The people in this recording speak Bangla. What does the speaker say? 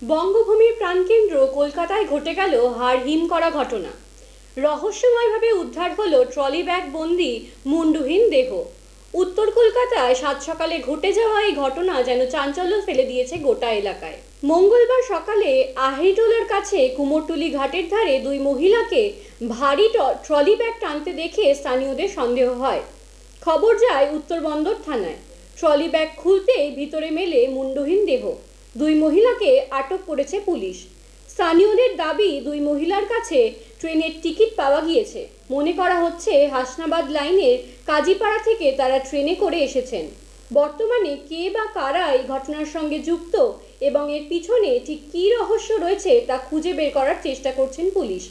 বঙ্গভূমির প্রাণকেন্দ্র কলকাতায় ঘটে গেল হাড় হিম করা ঘটনা। রহস্যময়ভাবে উদ্ধার হলো ট্রলি ব্যাগ বন্দি মুন্ডুহীন দেহ। উত্তর কলকাতায় সাত সকালে ঘটে যাওয়া এই ঘটনা যেন চাঞ্চল্য ফেলে দিয়েছে গোটা এলাকায়। মঙ্গলবার সকালে আহিরটোলার কাছে কুমোরটুলি ঘাটের ধারে দুই মহিলাকে ভারী ট্রলি ব্যাগ টানতে দেখে স্থানীয়দের সন্দেহ হয়। খবর যায় উত্তরবন্দর থানায়। ট্রলি ব্যাগ খুলতেই ভিতরে মেলে মুন্ডহীন দেহ। দুই মহিলাকে আটক করেছে পুলিশ। স্থানীয়দের দাবি, দুই মহিলার কাছে ট্রেনের টিকিট পাওয়া গিয়েছে। মনে করা হচ্ছে হাসনাবাদ লাইনের কাজীপাড়া থেকে তারা ট্রেনে করে এসেছেন। বর্তমানে কে বা কারা এই ঘটনার সঙ্গে যুক্ত এবং এর পিছনে ঠিক কী রহস্য রয়েছে তা খুঁজে বের করার চেষ্টা করছেন পুলিশ।